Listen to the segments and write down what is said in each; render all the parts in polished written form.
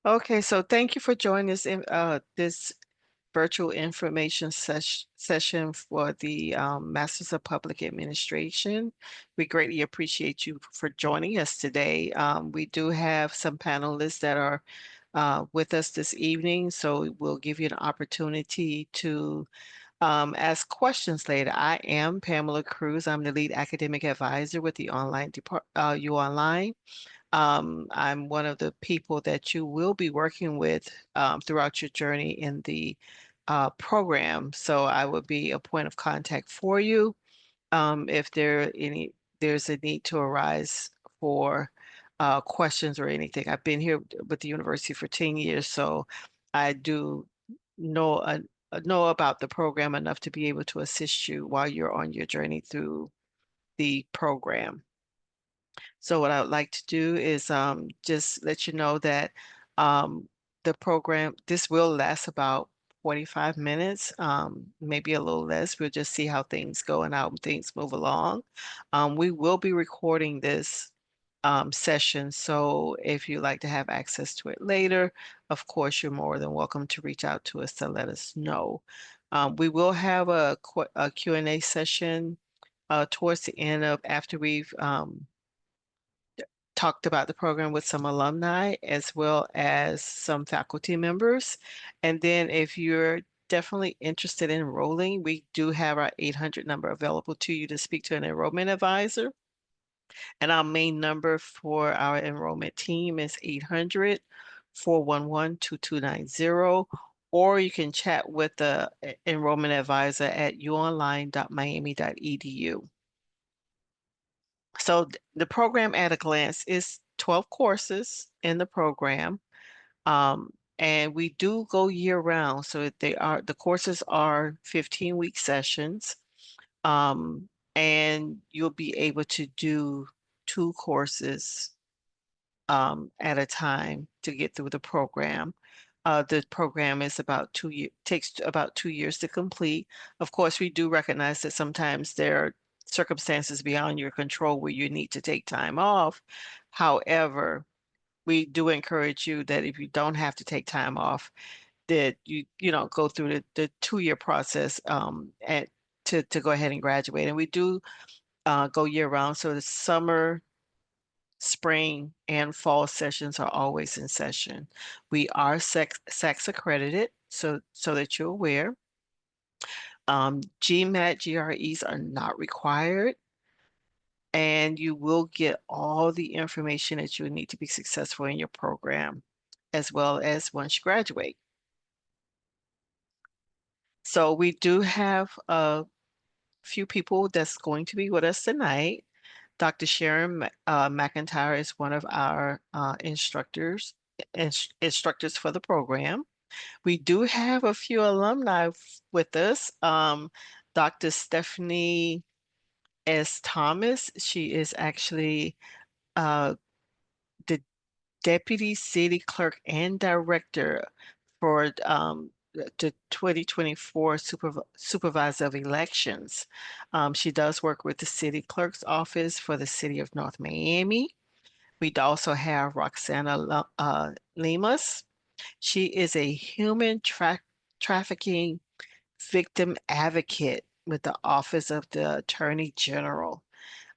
Okay, so thank you for joining this virtual information session for the Masters of Public Administration. We greatly appreciate you for joining us today. We do have some panelists that are with us this evening, so we'll give you an opportunity to ask questions later. I am Pamela Cruz. I'm the lead academic advisor with the UOnline. I'm one of the people that you will be working with throughout your journey in the program. So I will be a point of contact for you if there's a need to arise for questions or anything. I've been here with the university for 10 years, so I do know know about the program enough to be able to assist you while you're on your journey through the program. So what I would like to do is just let you know that um, the program, this will last about 45 minutes, maybe a little less. We'll just see how things go and how things move along. We will be recording this session, so if you'd like to have access to it later, of course, you're more than welcome to reach out to us to let us know. We will have a Q&A session towards the end of after we've talked about the program with some alumni as well as some faculty members. And then if you're definitely interested in enrolling, we do have our 800 number available to you to speak to an enrollment advisor. And our main number for our enrollment team is 800-411-2290, or you can chat with the enrollment advisor at uonline.miami.edu. So the program at a glance is 12 courses in the program. Um, and we do go year round. So the courses are 15-week sessions. Um, and you'll be able to do two courses at a time to get through the program. The program is takes about 2 years to complete. Of course, we do recognize that sometimes there are circumstances beyond your control where you need to take time off. However, we do encourage you that if you don't have to take time off, that you go through the 2-year process and to go ahead and graduate. And we do go year round. So the summer, spring, and fall sessions are always in session. We are SACS accredited, so that you're aware. GMAT, GREs are not required, and you will get all the information that you need to be successful in your program, as well as once you graduate. So we do have a few people that's going to be with us tonight. Dr. Sharon McIntyre is one of our instructors for the program. We do have a few alumni with us. Dr. Stephanie S. Thomas, she is actually uh, the Deputy City Clerk and Director for the 2024 Supervisor of Elections. She does work with the City Clerk's Office for the City of North Miami. We'd also have Roxana Lemus. She is a human trafficking victim advocate with the Office of the Attorney General.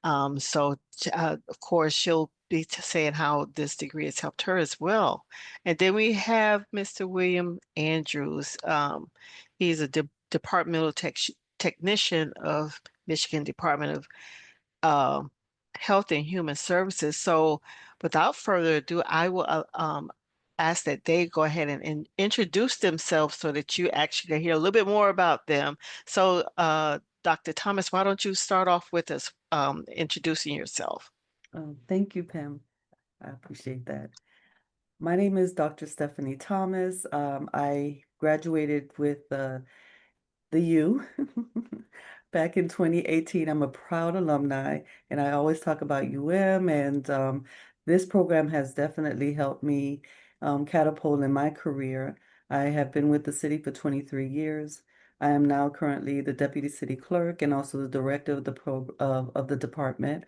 Of course, she'll be saying how this degree has helped her as well. And then we have Mr. William Andrews. He's a departmental technician of Michigan Department of uh, Health and Human Services. So without further ado, I will ask that they go ahead and introduce themselves so that you actually can hear a little bit more about them. So, Dr. Thomas, why don't you start off with us introducing yourself? Thank you, Pam. I appreciate that. My name is Dr. Stephanie Thomas. I graduated with the U back in 2018. I'm a proud alumni, and I always talk about UM, and this program has definitely helped me catapult in my career. I have been with the city for 23 years. I am now currently the deputy city clerk and also the director of the department.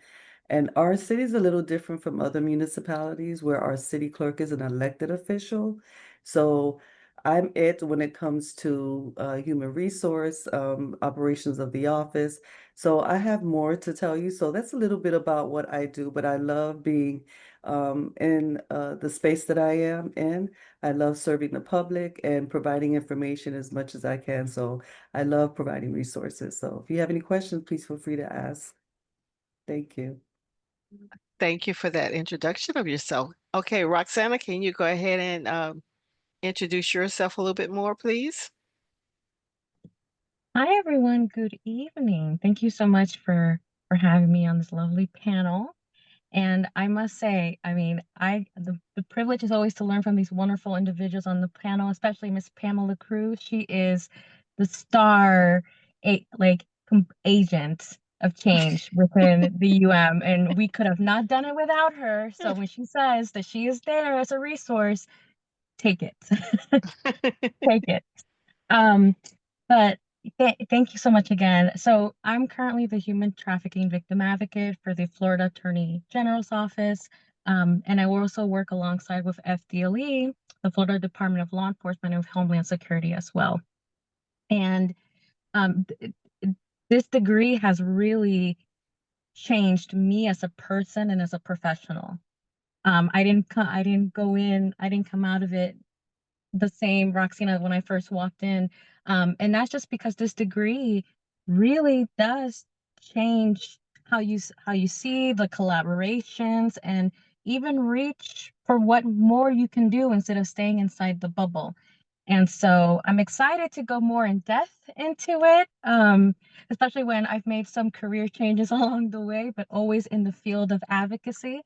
And our city is a little different from other municipalities where our city clerk is an elected official. So I'm it when it comes to human resource operations of the office. So I have more to tell you. So that's a little bit about what I do, but I love being in the space that I am in. I love serving the public and providing information as much as I can. So I love providing resources. So if you have any questions, please feel free to ask. Thank you. Thank you for that introduction of yourself. Okay, Roxana, can you go ahead and introduce yourself a little bit more, please? Hi everyone, good evening. Thank you so much for having me on this lovely panel. And I must say, I mean, the privilege is always to learn from these wonderful individuals on the panel, especially Miss Pamela Cruz. She is the star agent of change within the UM, and we could have not done it without her. So when she says that she is there as a resource, take it. Take it. Um, but thank you so much again. So I'm currently the human trafficking victim advocate for the Florida Attorney General's office. And I also work alongside with FDLE, the Florida Department of Law Enforcement and Homeland Security as well. And um, th- this degree has really changed me as a person and as a professional. I didn't go in, I didn't come out of it the same Roxana when I first walked in. And that's just because this degree really does change how you see the collaborations and even reach for what more you can do instead of staying inside the bubble. And so I'm excited to go more in depth into it, especially when I've made some career changes along the way, but always in the field of advocacy.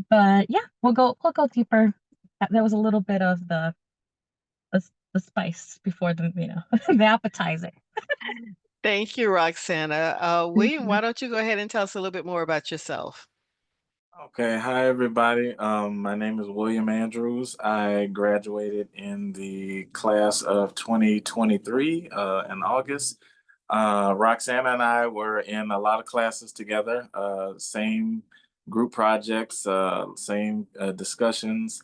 But yeah, we'll go deeper. That was a little bit of the spice before the the appetizer. Thank you, Roxana. William, why don't you go ahead and tell us a little bit more about yourself? Okay, hi everybody. My name is William Andrews. I graduated in the class of 2023 in August. Roxana and I were in a lot of classes together, same group projects, same discussions.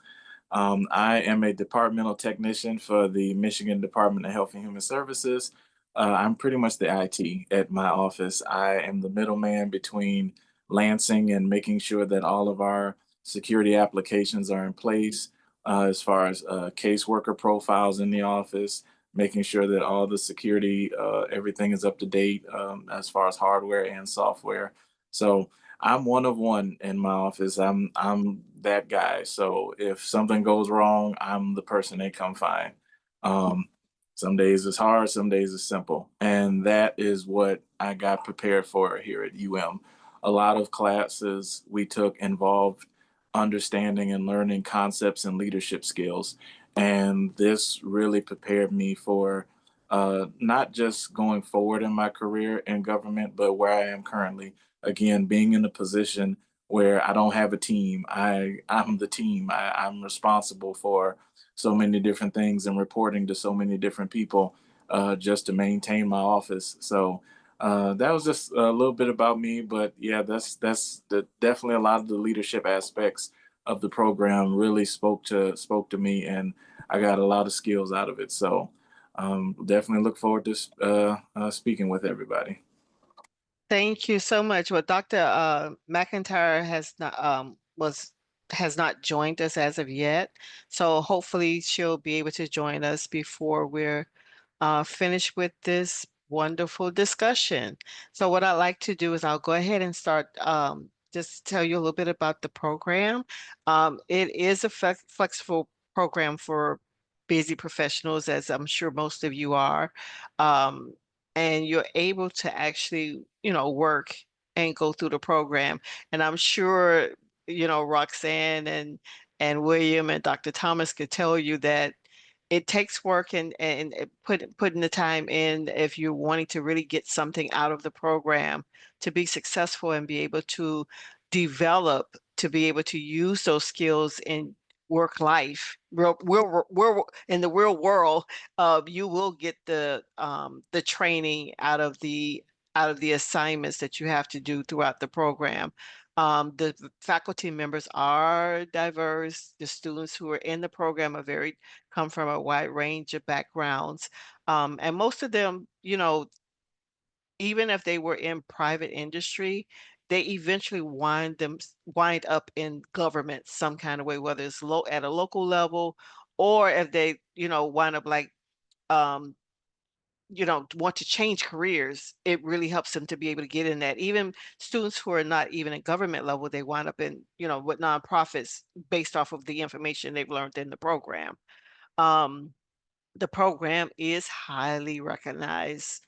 I am a departmental technician for the Michigan Department of Health and Human Services. I'm pretty much the IT at my office. I am the middleman between Lansing and making sure that all of our security applications are in place, as far as caseworker profiles in the office, making sure that all the security, everything is up to date, as far as hardware and software. So I'm one of one in my office. I'm that guy. So if something goes wrong, I'm the person they come find. Um, some days it's hard, some days it's simple, and that is what I got prepared for here at UM. A lot of classes we took involved understanding and learning concepts and leadership skills, and this really prepared me for not just going forward in my career in government, but where I am currently, again, being in a position where I don't have a team. I'm the team. I'm responsible for so many different things and reporting to so many different people, just to maintain my office. So that was just a little bit about me, but yeah, definitely a lot of the leadership aspects of the program really spoke to me, and I got a lot of skills out of it. So definitely look forward to speaking with everybody. Thank you so much. Well, Dr. McIntyre has not joined us as of yet, so hopefully she'll be able to join us before we're finished with this wonderful discussion. So what I'd like to do is I'll go ahead and start just tell you a little bit about the program. It is a flexible program for busy professionals, as I'm sure most of you are. Um, and you're able to actually, work and go through the program. And I'm sure, Roxanne and William and Dr. Thomas could tell you that it takes work and putting the time in if you're wanting to really get something out of the program to be successful and be able to develop to be able to use those skills in work life in the real world. You will get the training out of the assignments that you have to do throughout the program. The faculty members are diverse. The students who are in the program are come from a wide range of backgrounds. And most of them, even if they were in private industry, they eventually wind up in government some kind of way, whether it's at a local level, or if they, wind up like um want to change careers, it really helps them to be able to get in that. Even students who are not even at government level, they wind up in, with nonprofits based off of the information they've learned in the program. Um, the program is highly recognized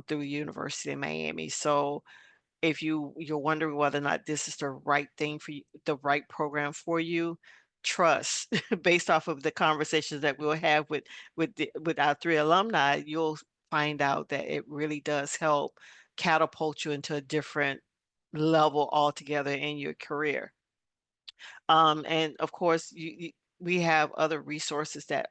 through University of Miami. So if you're wondering whether or not this is the right thing for you, the right program for you, trust based off of the conversations that we'll have with our three alumni, you'll find out that it really does help catapult you into a different level altogether in your career. And of course, we have other resources that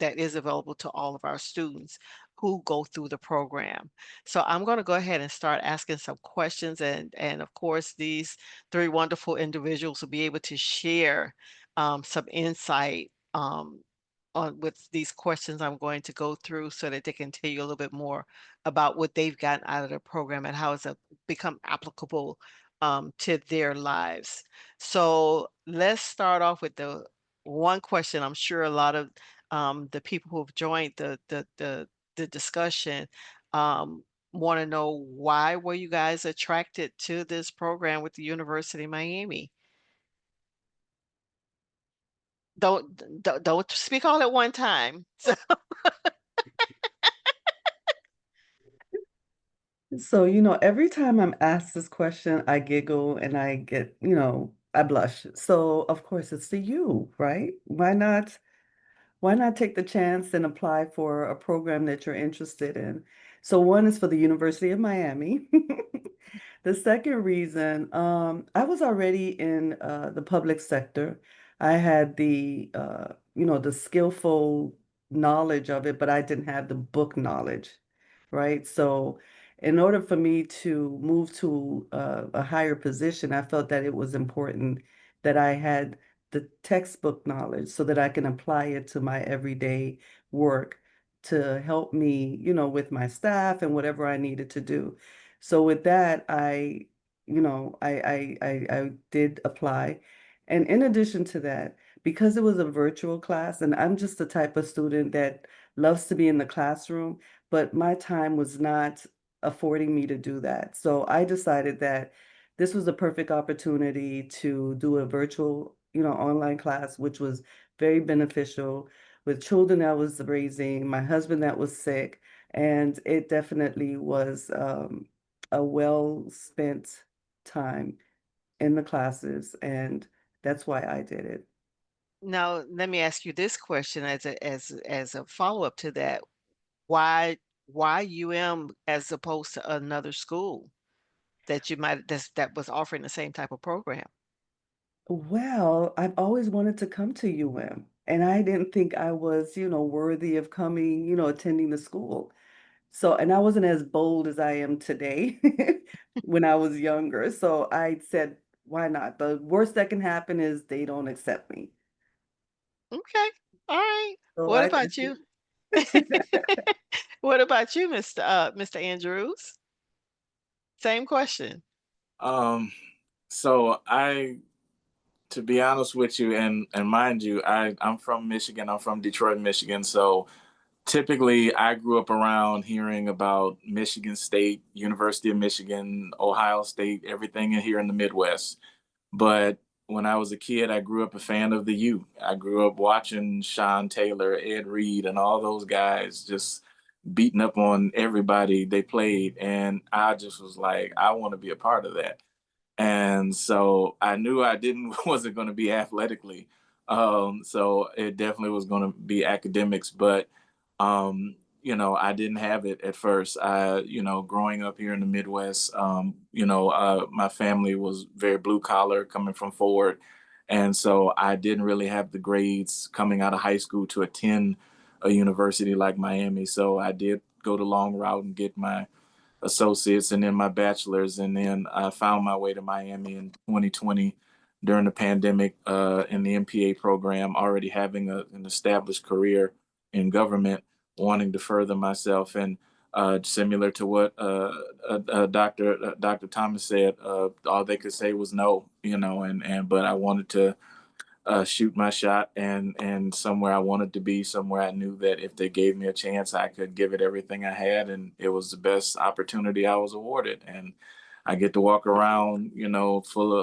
is available to all of our students who go through the program. So I'm going to go ahead and start asking some questions, and of course, these three wonderful individuals will be able to share some insight on with these questions I'm going to go through, so that they can tell you a little bit more about what they've gotten out of the program and how become applicable to their lives. So let's start off with the one question I'm sure a lot of the people who've joined the discussion want to know: why were you guys attracted to this program with the University of Miami? Don't speak all at one time. So, So, every time I'm asked this question, I giggle and I get, I blush. So, of course, it's the you, right? Why not take the chance and apply for a program that you're interested in? So one is for the University of Miami. The second reason, I was already in the public sector. I had the skillful knowledge of it, but I didn't have the book knowledge, right? So in order for me to move to a higher position, I felt that it was important that I had the textbook knowledge so that I can apply it to my everyday work to help me, with my staff and whatever I needed to do. So with that, I did apply. And in addition to that, because it was a virtual class, and I'm just the type of student that loves to be in the classroom, but my time was not affording me to do that. So I decided that this was a perfect opportunity to do a virtual, online class, which was very beneficial with children I was raising, my husband that was sick, and it definitely was a well spent time in the classes, and that's why I did it. now let me ask you this question as a follow-up to that. Why UM as opposed to another school that was offering the same type of program? Well, I've always wanted to come to UM, and I didn't think I was, worthy of coming, attending the school. So, and I wasn't as bold as I am today when I was younger. So I said, why not? The worst that can happen is they don't accept me. Okay. All right. So What I, about you? What about you, Mr. Andrews? Same question. Um, so to be honest with you, and mind you, I'm from Michigan. I'm from Detroit, Michigan. So typically, I grew up around hearing about Michigan State, University of Michigan, Ohio State, everything in here in the Midwest. But when I was a kid, I grew up a fan of the U. I grew up watching Sean Taylor, Ed Reed, and all those guys just beating up on everybody they played. And I just was like, I want to be a part of that. And so I knew I didn't wasn't going to be athletically. So it definitely was going to be academics, but I didn't have it at first. Growing up here in the Midwest, my family was very blue collar, coming from Ford, and so I didn't really have the grades coming out of high school to attend a university like Miami. So I did go the long route and get my associates and then my bachelor's. And then I found my way to Miami in 2020 during the pandemic in the MPA program, already having an established career in government, wanting to further myself. And similar to what Dr. Thomas said, all they could say was no, but I wanted to shoot my shot and somewhere I wanted to be, somewhere I knew that if they gave me a chance, I could give it everything I had, and it was the best opportunity I was awarded. And I get to walk around,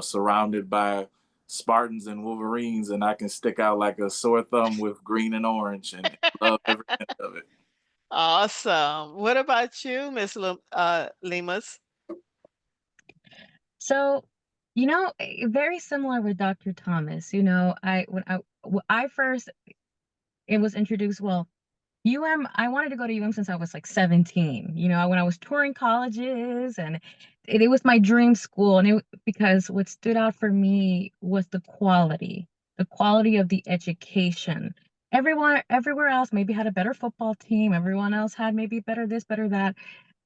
surrounded by Spartans and Wolverines, and I can stick out like a sore thumb with green and orange, and love every minute of it. Awesome. What about you, Miss Lemus? So, very similar with Dr. Thomas. When I first it was introduced, well, I wanted to go to UM since I was like 17, when I was touring colleges, and it was my dream school. And because what stood out for me was the quality of the education. Everywhere else maybe had a better football team. Everyone else had maybe better this, better that.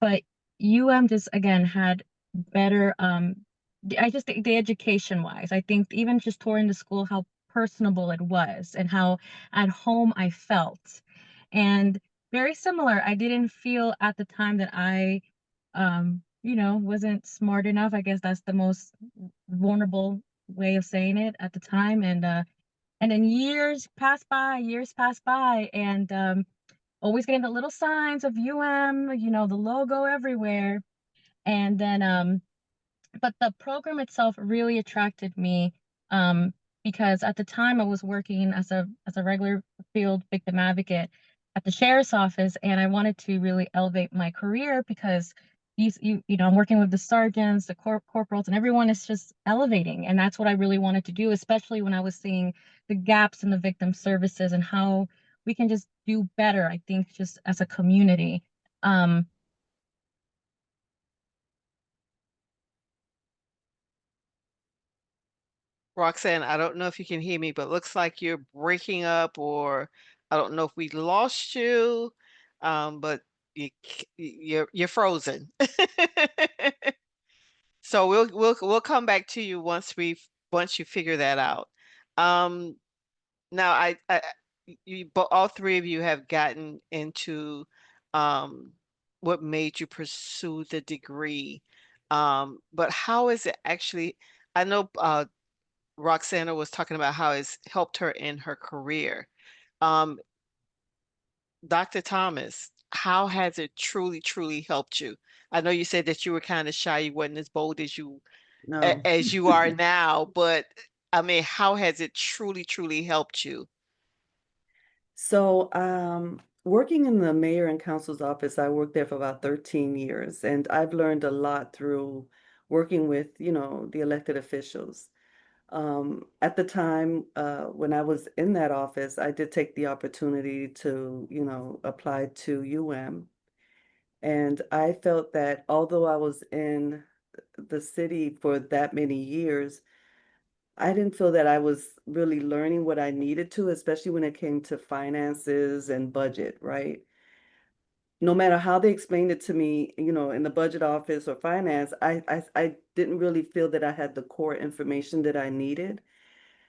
But UM just, again, had better, I just think the education wise, I think even just touring the school, how personable it was and how at home I felt. And very similar, I didn't feel at the time that I, wasn't smart enough. I guess that's the most vulnerable way of saying it at the time. And then years passed by, and always getting the little signs of the logo everywhere. And then but the program itself really attracted me, because at the time I was working as a regular field victim advocate at the sheriff's office, and I wanted to really elevate my career because I'm working with the sergeants, the corporals, and everyone is just elevating, and that's what I really wanted to do, especially when I was seeing the gaps in the victim services and how we can just do better, I think, just as a community. Roxanne, I don't know if you can hear me, but looks like you're breaking up, or I don't know if we lost you, but you're frozen. So we'll come back to you once you figure that out. Um, Now but all three of you have gotten into what made you pursue the degree. But how is it actually? I know Roxana was talking about how it's helped her in her career. Um, Dr. Thomas, how has it truly, truly helped you? I know you said that you were kind of shy, you wasn't as bold No. as you are now, but I mean, how has it truly, truly helped you? So, working in the mayor and council's office, I worked there for about 13 years, and I've learned a lot through working with, the elected officials. At the time, when I was in that office, I did take the opportunity to, apply to UM. And I felt that although I was in the city for that many years, I didn't feel that I was really learning what I needed to, especially when it came to finances and budget, right? No matter how they explained it to me, in the budget office or finance, I didn't really feel that I had the core information that I needed.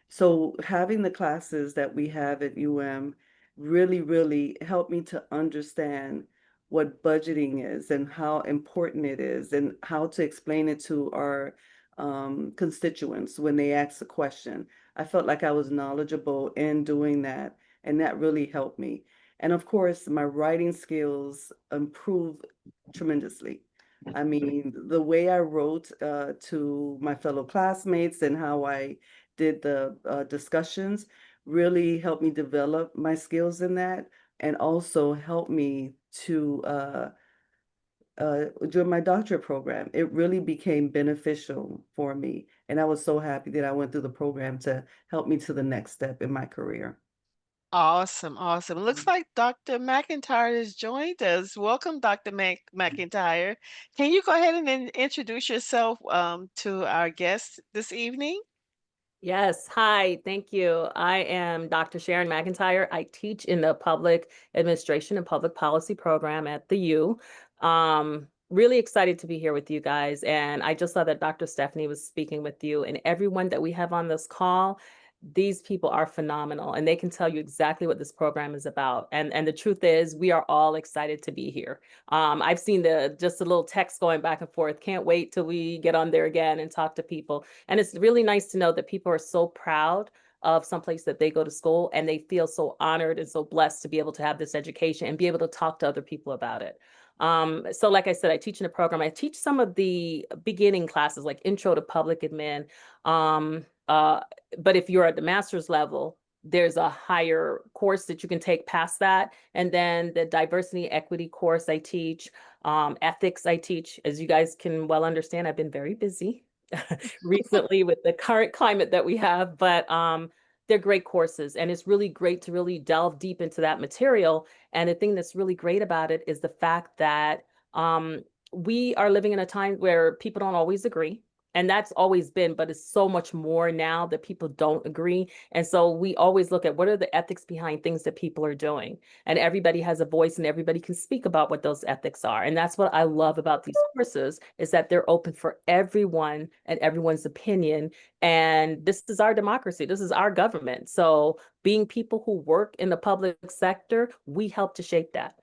So having the classes that we have at UM really, really helped me to understand what budgeting is and how important it is and how to explain it to our constituents when they ask a question. I felt like I was knowledgeable in doing that, and that really helped me. And of course, my writing skills improved tremendously. I mean, the way I wrote to my fellow classmates and how I did the discussions really helped me develop my skills in that, and also helped me to during my doctorate program. It really became beneficial for me, and I was so happy that I went through the program to help me to the next step in my career. Awesome, awesome. Looks Mm. like Dr. McIntyre has joined us. Welcome, Dr. McIntyre. Can you go ahead and introduce yourself to our guest this evening? Yes. Hi. Thank you. I am Dr. Sharon McIntyre. I teach in the Public Administration and Public Policy program at the U. really excited to be here with you guys. And I just saw that Dr. Stephanie was speaking with you, and everyone that we have on this call. These people are phenomenal, and they can tell you exactly what this program is about. And the truth is, we are all excited to be here. I've seen just a little text going back and forth. Can't wait till we get on there again and talk to people. And it's really nice to know that people are so proud of someplace that they go to school, and they feel so honored and so blessed to be able to have this education and be able to talk to other people about it. So like I said, I teach in a program. I teach some of the beginning classes like Intro to Public Admin. Um, uh, but if you're at the master's level, there's a higher course that you can take past that. And then the diversity equity course I teach, ethics I teach. As you guys can well understand, I've been very busy recently with the current climate that we have, but they're great courses, and it's really great to really delve deep into that material. And the thing that's really great about it is the fact that we are living in a time where people don't always agree. And that's always been, but it's so much more now that people don't agree. And so we always look at what are the ethics behind things that people are doing. And everybody has a voice, and everybody can speak about what those ethics are. And that's what I love about these courses, is that they're open for everyone and everyone's opinion. And this is our democracy. This is our government. So being people who work in the public sector, we help to shape that.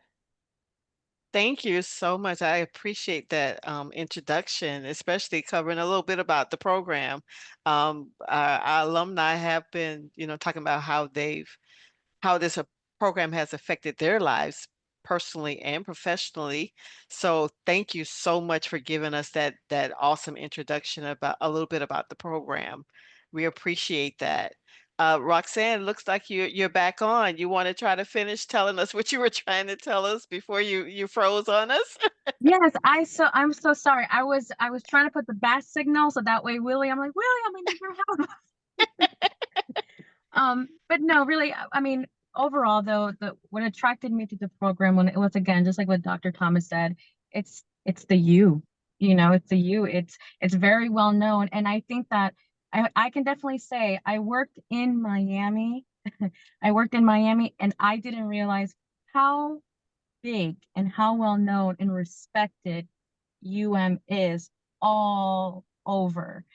Thank you so much. I appreciate that introduction, especially covering a little bit about the program. Our alumni have been, talking about how this program has affected their lives personally and professionally. So thank you so much for giving us that awesome introduction about a little bit about the program. We appreciate that. Roxanne, looks like you're back on. You want to try to finish telling us what you were trying to tell us before you froze on us? Yes, I'm so sorry. I was trying to put the bat signal so that way Willie, I'm like, Willie, I'm in your help. But no, really, I mean, overall though, the what attracted me to the program when it was again, just like what Dr. Thomas said, it's the it's the you. It's very well known. And I think that I can definitely say I worked in Miami. I worked in Miami and I didn't realize how big and how well known and respected is all over.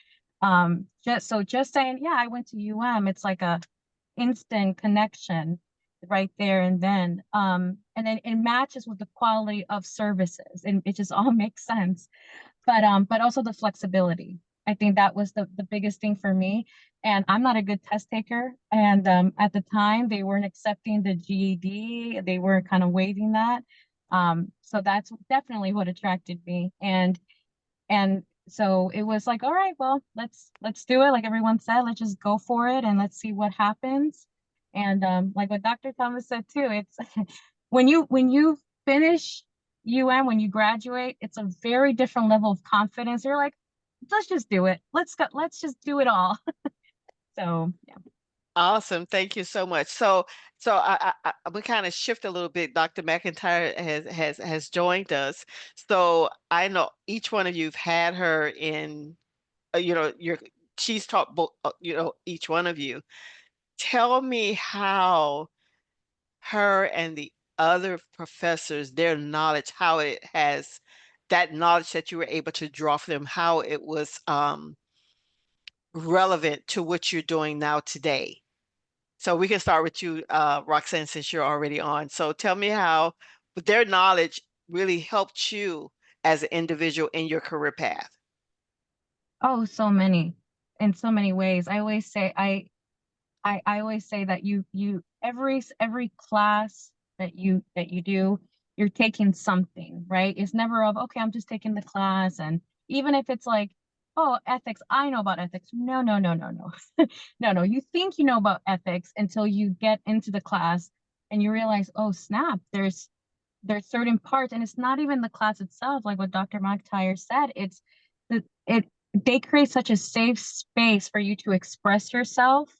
Just saying, yeah, I went to it's like a instant connection right there and then. And then it matches with the quality of services and it just all makes sense. But also the flexibility. I think that was the biggest thing for me. And I'm not a good test taker. And at the time, they weren't accepting the GED. They were kind of waiving that. So that's definitely what attracted me. And so it was like, all right, well, let's do it. Like everyone said, let's just go for it and let's see what happens. And like what Dr. Thomas said too, it's when you finish when you graduate, it's a very different level of confidence. You're like, let's just do it. Let's just do it all. So yeah. Awesome. Thank you so much. So we kind of shift a little bit. Dr. McIntyre has joined us. So I know each one of you've had her in, she's taught both, each one of you. Tell me how her and the other professors, their knowledge, how it has that knowledge that you were able to draw from them, how it was relevant to what you're doing now today. So we can start with you, Roxanne, since you're already on. So tell me how their knowledge really helped you as an individual in your career path. Oh, so many, in so many ways. I always say that every class that you do, you're taking something, right? It's never of, okay, I'm just taking the class. And even if it's like, oh, ethics, I know about ethics. No, no, no, no, no. No, no. You think you know about ethics until you get into the class and you realize, oh, snap, there's certain parts, and it's not even the class itself, like what Dr. McTire said. It's the it they create such a safe space for you to express yourself,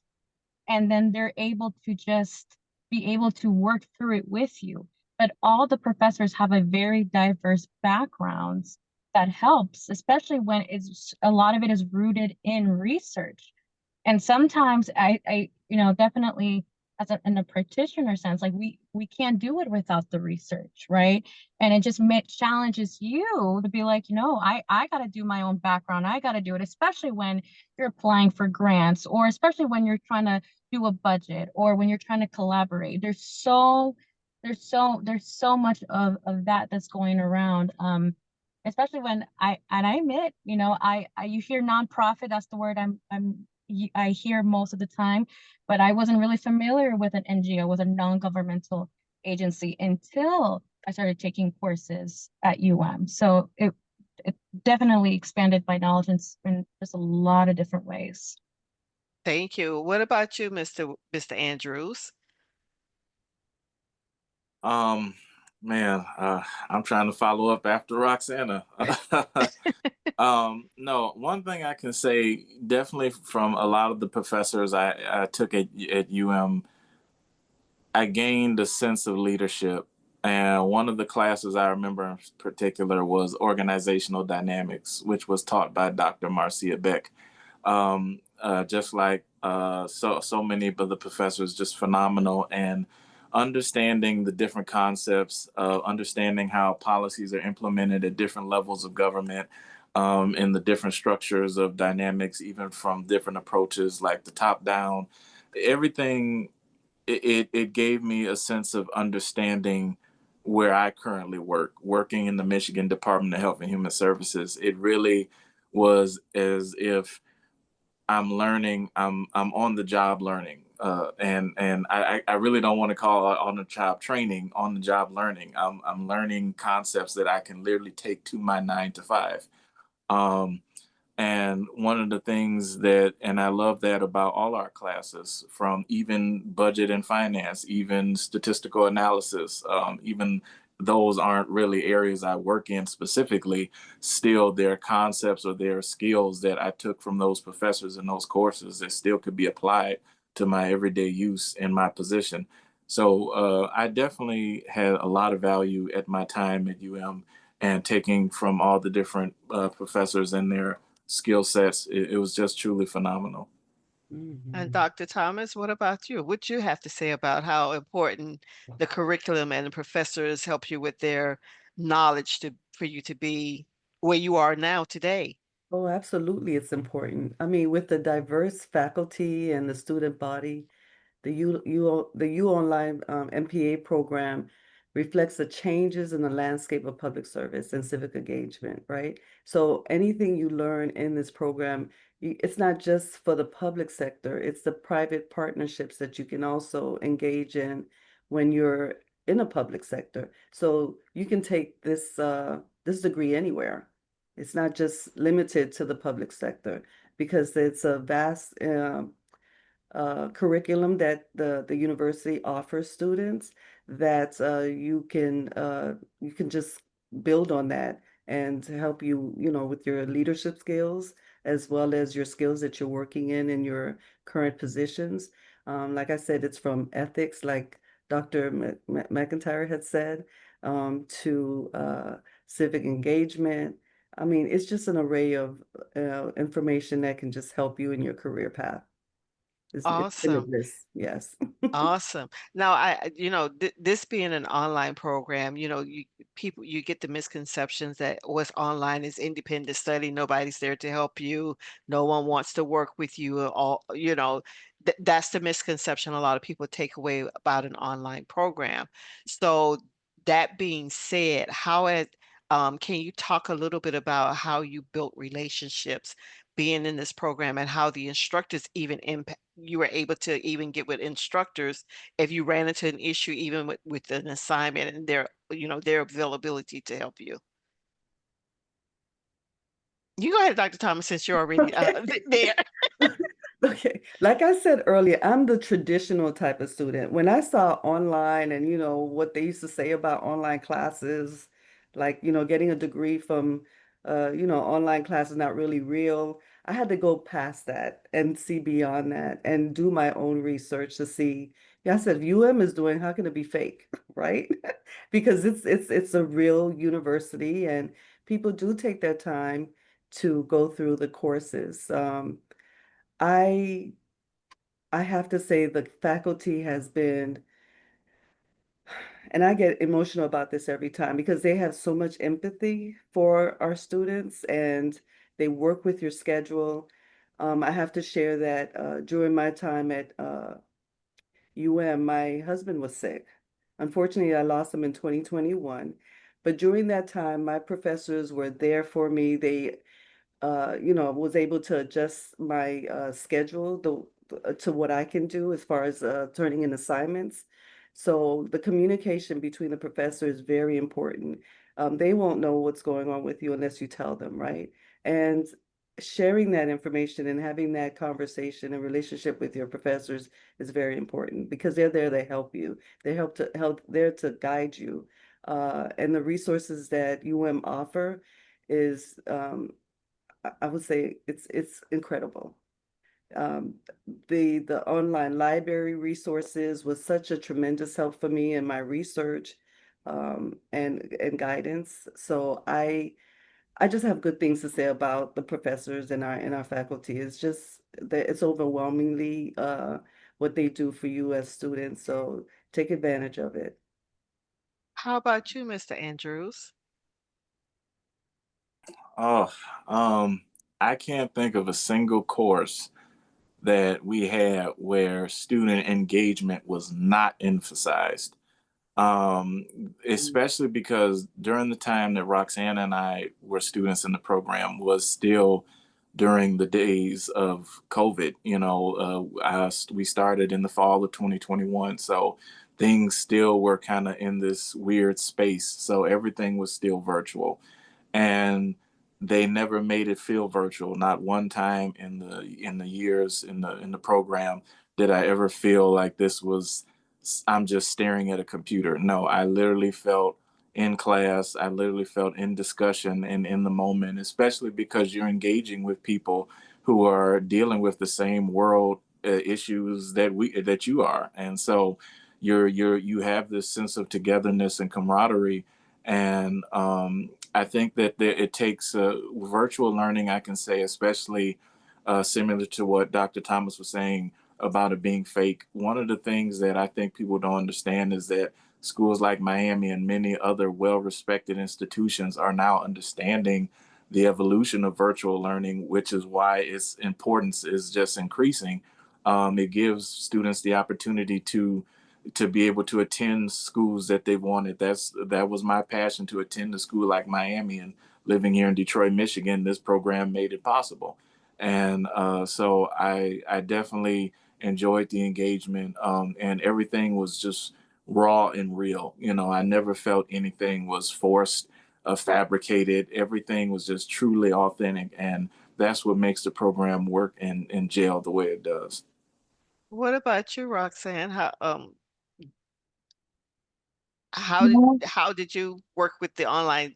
and then they're able to just be able to work through it with you. But all the professors have a very diverse backgrounds that helps, especially when it's a lot of it is rooted in research. And sometimes I definitely in a practitioner sense, like we can't do it without the research, right? And it just challenges you to be like, I got to do my own background. I got to do it, especially when you're applying for grants, or especially when you're trying to do a budget, or when you're trying to collaborate. There's so much of that that's going around. Especially when I admit, you hear nonprofit, that's the word I hear most of the time, but I wasn't really familiar with an NGO, with a non-governmental agency, until I started taking courses at So it definitely expanded my knowledge in just a lot of different ways. Thank you. What about you, Mr. Andrews? Um, Man, I'm trying to follow up after Roxana. No, one thing I can say definitely from a lot of the professors I took at I gained a sense of leadership. And one of the classes I remember in particular was organizational dynamics, which was taught by Dr. Marcia Beck. Just like so many of the professors, just phenomenal, and understanding the different concepts, understanding how policies are implemented at different levels of government, in the different structures of dynamics, even from different approaches like the top down, everything. It gave me a sense of understanding where I currently working in the Michigan Department of Health and Human Services. It really was as if I'm learning. I'm on the job learning, and I really don't want to call it on the job training. On the job learning. I'm learning concepts that I can literally take to my 9 to 5. Um, and one of the things that, and I love that about all our classes, from even budget and finance, even statistical analysis, even those aren't really areas I work in specifically, still there are concepts or there are skills that I took from those professors in those courses that still could be applied to my everyday use in my position. So I definitely had a lot of value at my time at and taking from all the different professors and their skill sets. It was just truly phenomenal. And Mhm. Dr. Thomas, what about you? What you have to say about how important the curriculum and the professors help you with their knowledge for you to be where you are now today? Oh, absolutely, it's important. I mean, with the diverse faculty and the student body, the UOnline MPA program reflects the changes in the landscape of public service and civic engagement, right? So anything you learn in this program, it's not just for the public sector, it's the private partnerships that you can also engage in when you're in a public sector. So you can take this degree anywhere. It's not just limited to the public sector, because it's a vast curriculum that the university offers students, that you can just build on that, and to help you, with your leadership skills, as well as your skills that you're working in your current positions. Like I said, it's from ethics, like Dr. McIntyre had said, to civic engagement. I mean, it's just an array of information that can just help you in your career path. It's Awesome. limitless, yes. Awesome. Now, this being an online program, you get the misconceptions that what's online is independent study. Nobody's there to help you. No one wants to work with you. All, that's the misconception a lot of people take away about an online program. So that being said, can you talk a little bit about how you built relationships being in this program, and how the instructors even impact you were able to even get with instructors if you ran into an issue, even with an assignment, and their availability to help you. You go ahead, Dr. Thomas, since you're already Okay. there. Okay, like I said earlier, I'm the traditional type of student. When I saw online and what they used to say about online classes, like getting a degree from online classes not really real. I had to go past that and see beyond that and do my own research to see. Yeah, I said, if UM is doing, how can it be fake, right? Because it's a real university, and people do take their time to go through the courses. I I have to say the faculty has been, and I get emotional about this every time because they have so much empathy for our students and they work with your schedule. I have to share that during my time at my husband was sick. Unfortunately, I lost him in 2021. But during that time, my professors were there for me. They was able to adjust my schedule to what I can do as far as turning in assignments. So the communication between the professor is very important. They won't know what's going on with you unless you tell them, right? And sharing that information and having that conversation and relationship with your professors is very important because they're there to help you. They help there to guide you. And the resources that offer is I would say it's incredible. Um, the online library resources was such a tremendous help for me in my research and guidance. So I just have good things to say about the professors and our faculty. It's just that it's overwhelmingly what they do for you as students. So take advantage of it. How about you, Mr. Andrews? Oh, I can't think of a single course that we had where student engagement was not emphasized. Especially because during the time that Roxanne and I were students in the program was still during the days of COVID. We started in the fall of 2021, so things still were kind of in this weird space. So everything was still virtual, and they never made it feel virtual. Not one time in the years in the program did I ever feel like this was I'm just staring at a computer. No, I literally felt in class. I literally felt in discussion and in the moment, especially because you're engaging with people who are dealing with the same world issues that you are, and so you have this sense of togetherness and camaraderie. And I think that it takes virtual learning. I can say, especially similar to what Dr. Thomas was saying about it being fake. One of the things that I think people don't understand is that schools like Miami and many other well respected institutions are now understanding the evolution of virtual learning, which is why its importance is just increasing. It gives students the opportunity to be able to attend schools that they wanted. That was my passion, to attend a school like Miami, and living here in Detroit, Michigan, this program made it possible. And so I definitely enjoyed the engagement, and everything was just raw and real. I never felt anything was forced, fabricated. Everything was just truly authentic, and that's what makes the program work and gel the way it does. What about you, Roxanne? How did Yeah, how did you work with the online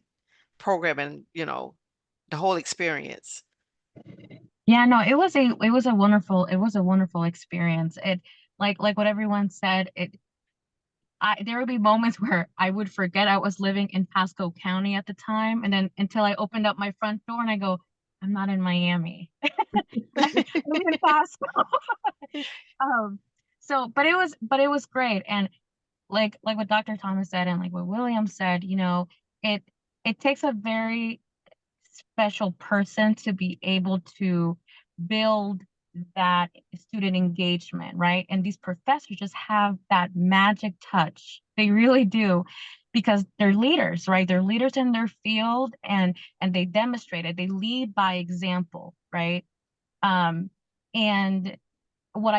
program and, the whole experience? yeah, no, it was a wonderful experience. It like what everyone said, there would be moments where I would forget I was living in Pasco County at the time, and then until I opened up my front door and I go, I'm not in Miami. I'm in Pasco. Um, but it was great. And like what Dr. Thomas said and like what William said, it it takes a very special person to be able to build that student engagement, right? And these professors just have that magic touch. They really do because they're leaders, right? They're leaders in their field and they demonstrate it. They lead by example, right? Um, and what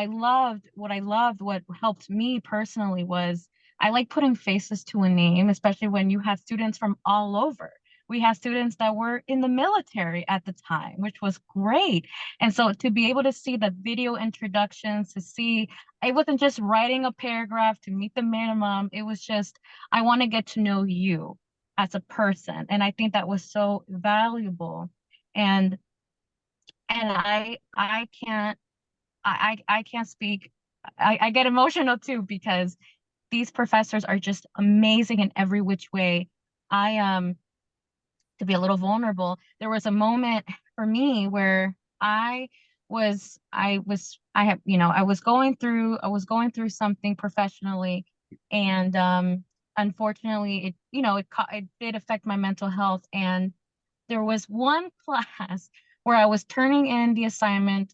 helped me personally was I like putting faces to a name, especially when you have students from all over. We had students that were in the military at the time, which was great. And so to be able to see the video introductions, to see it wasn't just writing a paragraph to meet the minimum, it was just, I want to get to know you as a person. And I think that was so valuable. And I can't I can't speak. I get emotional too because these professors are just amazing in every which way. I To be a little vulnerable, there was a moment for me where I I was going through something professionally, and unfortunately it did affect my mental health. And there was one class where I was turning in the assignment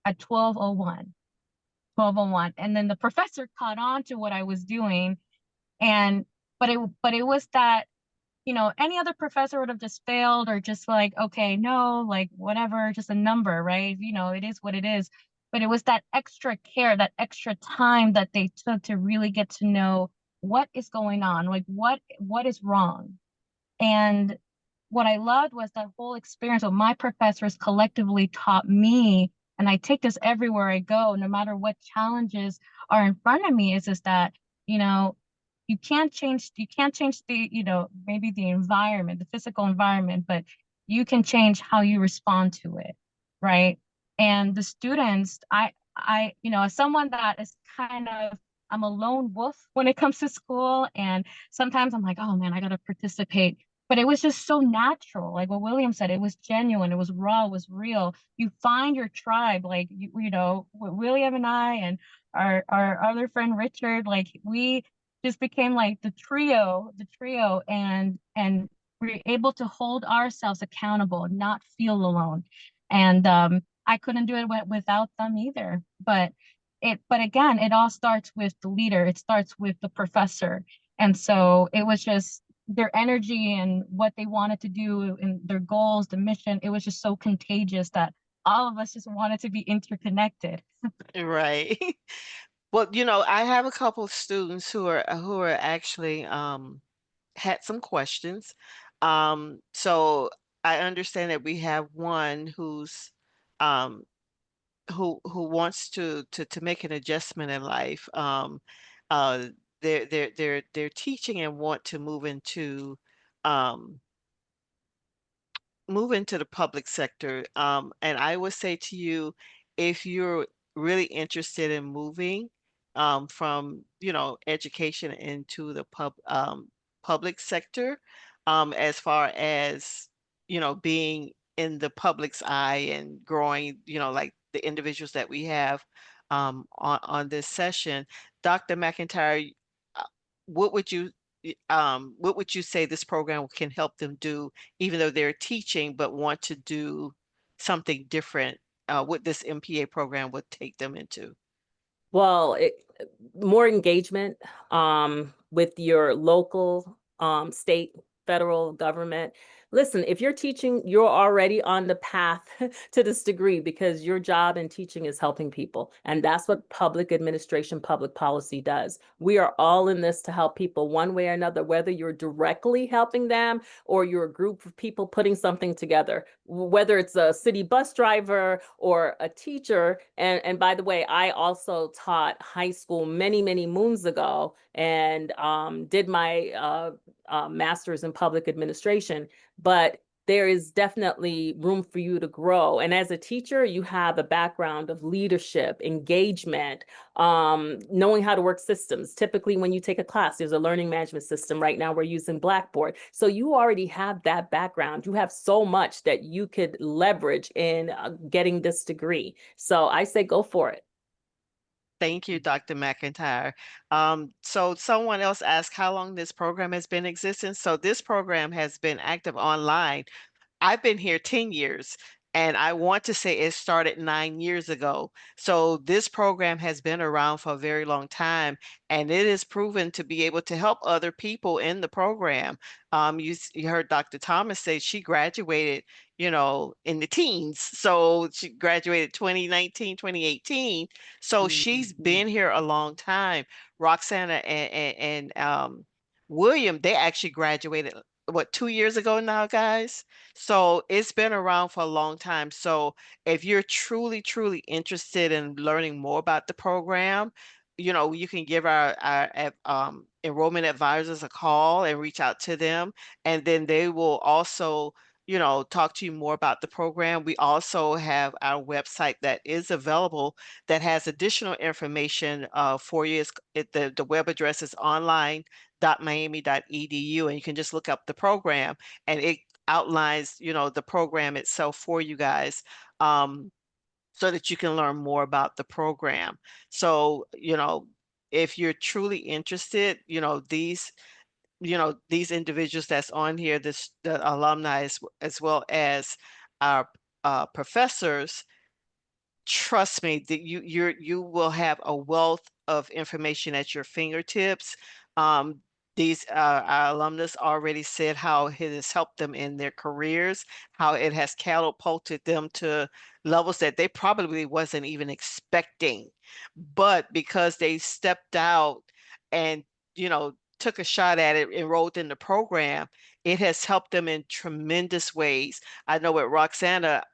at 12:01, and then the professor caught on to what I was doing. And but it was that, any other professor would have just failed, or just like, okay, no, like whatever, just a number, right? It is what it is. But it was that extra care, that extra time that they took to really get to know what is going on, like what is wrong. And what I loved was that whole experience. What my professors collectively taught me, and I take this everywhere I go, no matter what challenges are in front of me, is that, you know, you can't change the, maybe the environment, the physical environment, but you can change how you respond to it, right? And the students, as someone that is kind of, I'm a lone wolf when it comes to school, and sometimes I'm like, oh man, I gotta participate. But it was just so natural. Like what William said, it was genuine, it was raw, it was real. You find your tribe, like William and I and our other friend Richard, like we just became like the trio, and we're able to hold ourselves accountable, not feel alone. And I couldn't do it without them either. But again, it all starts with the leader. It starts with the professor. And so it was just their energy and what they wanted to do and their goals, the mission. It was just so contagious that all of us just wanted to be interconnected. Right. Well, I have a couple of students who are actually had some questions. So I understand that we have one um who wants to make an adjustment in life. Uh they're teaching and want to um move into the public sector. And I would say to you, if you're really interested in moving from, education into the public sector, as far as, being in the public's eye and growing, like the individuals that we have on this session, Dr. McIntyre, uh, what would you what would you say this program can help them do, even though they're teaching but want to do something different? What this MPA program would take them into? Well, more engagement with your local, state, federal government. Listen, if you're teaching, you're already on the path to this degree, because your job in teaching is helping people. And that's what public administration, public policy does. We are all in this to help people one way or another, whether you're directly helping them or you're a group of people putting something together, whether it's a city bus driver or a teacher. And by the way, I also taught high school many, many moons ago, and did my master's in public administration. But there is definitely room for you to grow. And as a teacher, you have a background of leadership, engagement, knowing how to work systems. Typically, when you take a class, there's a learning management system. Right now, we're using Blackboard. So you already have that background. You have so much that you could leverage in getting this degree. So I say go for it. Thank you, Dr. McIntyre. So someone else asked how long this program has been in existence. So this program has been active online. I've been here 10 years, and I want to say it started 9 years ago. So this program has been around for a very long time, and it is proven to be able to help other people in the program. You heard Dr. Thomas say she graduated, in the teens. So she graduated 2019, 2018. So she's Mhm. been here a long time. Roxana and William, they actually graduated, what, 2 years ago now, guys? So it's been around for a long time. So if you're truly, truly interested in learning more about the program, you can give our enrollment advisors a call and reach out to them. And then they will also, talk to you more about the program. We also have our website that is available that has additional information for you. The web address is online.miami.edu, and you can just look up the program, and it outlines, the program itself for you guys. Um, so that you can learn more about the program. So, if you're truly interested, these individuals that's on here, the alumni as well as our professors, trust me that you will have a wealth of information at your fingertips. Um, these our alumnus already said how it has helped them in their careers, how it has catapulted them to levels that they probably wasn't even expecting. But because they stepped out and took a shot at it, enrolled in the program, it has helped them in tremendous ways. I know with Roxana,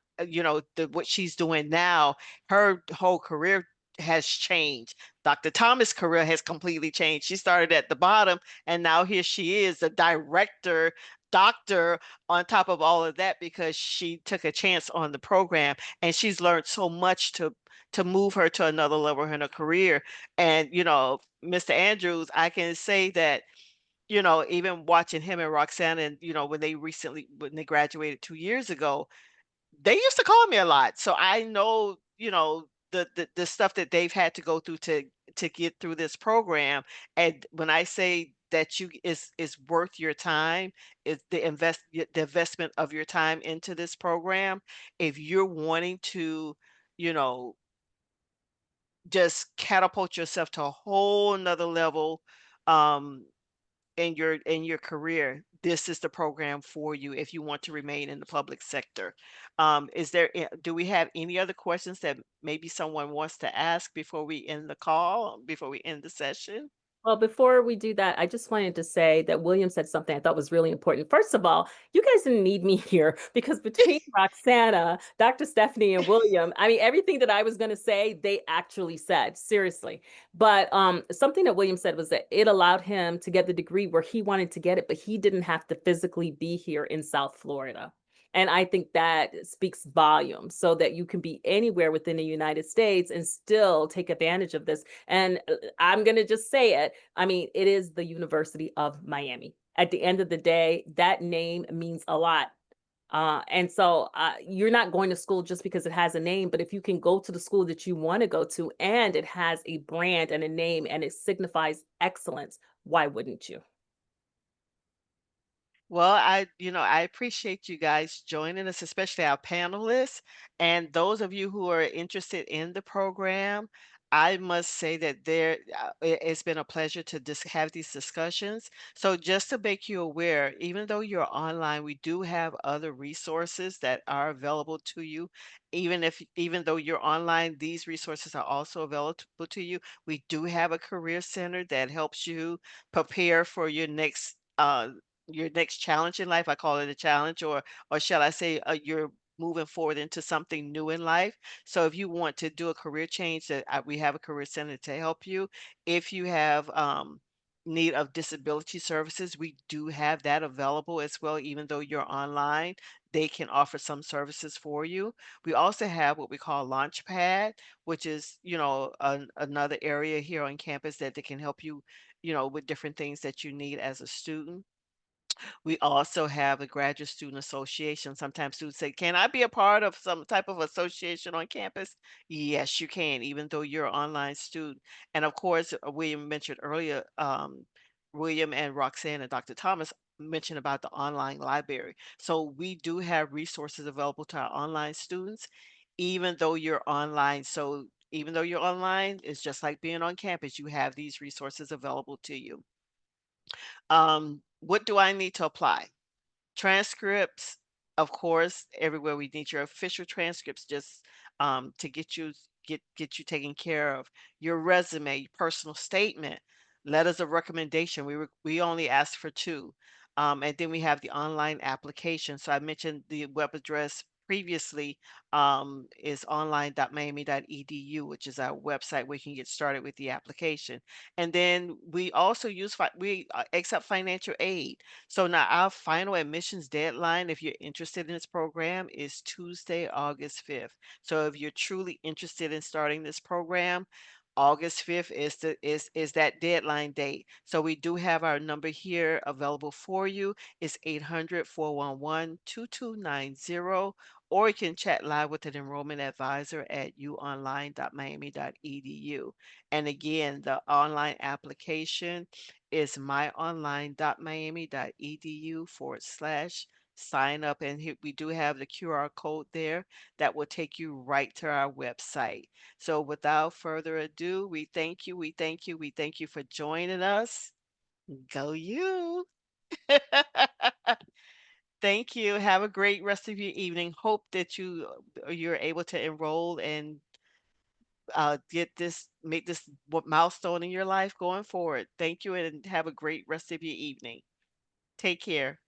what she's doing now, her whole career has changed. Dr. Thomas' career has completely changed. She started at the bottom, and now here she is, a director, doctor, on top of all of that because she took a chance on the program, and she's learned so much to move her to another level in her career. And Mr. Andrews, I can say that even watching him and Roxana, and when they graduated 2 years ago, they used to call me a lot. So I know, the stuff that they've had to go through to get through this program. And when I say that you is worth your time, is the investment of your time into this program. If you're wanting to, you know, just catapult yourself to a whole nother level, um, in your career, this is the program for you if you want to remain in the public sector. Do we have any other questions that maybe someone wants to ask before we end the call, before we end the session? Well, before we do that, I just wanted to say that William said something I thought was really important. First of all, you guys didn't need me here because between Roxana, Dr. Stephanie, and William, I mean, everything that I was going to say, they actually said, seriously. But something that William said was that it allowed him to get the degree where he wanted to get it, but he didn't have to physically be here in South Florida. And I think that speaks volumes so that you can be anywhere within the United States and still take advantage of this. And I'm going to just say it. I mean, it is the University of Miami. At the end of the day, that name means a lot. And so you're not going to school just because it has a name, but if you can go to the school that you want to go to and it has a brand and a name and it signifies excellence, why wouldn't you? Well, I appreciate you guys joining us, especially our panelists. And those of you who are interested in the program, I must say that it's been a pleasure to just have these discussions. So just to make you aware, even though you're online, we do have other resources that are available to you. Even though you're online, these resources are also available to you. We do have a career center that helps you prepare for your next challenge in life. I call it a challenge, or shall I say, you're moving forward into something new in life. So if you want to do a career change, we have a career center to help you. If you have need of disability services, we do have that available as well. Even though you're online, they can offer some services for you. We also have what we call Launchpad, which is another area here on campus that they can help you, with different things that you need as a student. We also have a graduate student association. Sometimes students say, "Can I be a part of some type of association on campus?" Yes, you can, even though you're an online student. And of course, William mentioned earlier, William and Roxanne and Dr. Thomas mentioned about the online library. So we do have resources available to our online students, even though you're online. So even though you're online, it's just like being on campus. You have these resources available to you. What do I need to apply? Transcripts, of course, everywhere we need your official transcripts just to get you taken care of. Your resume, your personal statement, letters of recommendation. We only ask for two. And then we have the online application. So I mentioned the web address previously, is online.miami.edu, which is our website where you can get started with the application. And then we also we accept financial aid. So now our final admissions deadline, if you're interested in this program, is Tuesday, August 5th. So if you're truly interested in starting this program, August 5th is that deadline date. So we do have our number here available for you. It's 800-411-2290, or you can chat live with an enrollment advisor at uonline.miami.edu. And again, the online application is myonline.miami.edu /sign up. And here we do have the QR code there that will take you right to our website. So without further ado, we thank you, we thank you, we thank you for joining us. Go you. Thank you. Have a great rest of your evening. Hope that you're able to enroll and make this milestone in your life going forward. Thank you and have a great rest of your evening. Take care.